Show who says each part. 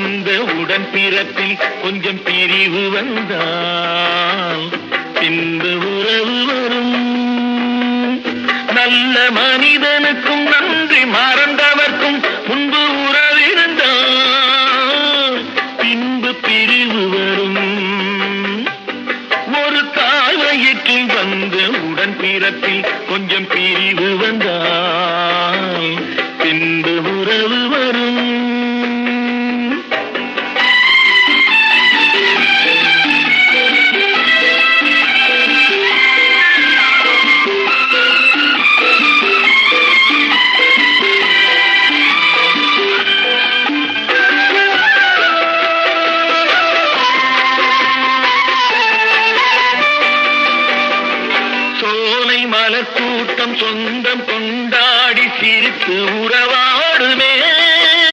Speaker 1: வந்த உடன் பிறப்பில் கொஞ்சம் பிரிவு வந்தால் பின்பு உறவு வரும். நல்ல மனிதனுக்கும் நன்றி மறந்தவர்க்கும் முன்பு உறவிருந்தால் பின்பு பிரிவு வரும். ஒரு தாய் வயிற்றில் வந்த உடன் பிறப்பில் கொஞ்சம் பிரிவு வந்தால் பின்பு உறவு வரும். மலர் கூட்டம் சொந்தம் கொண்டாடி சிரித்து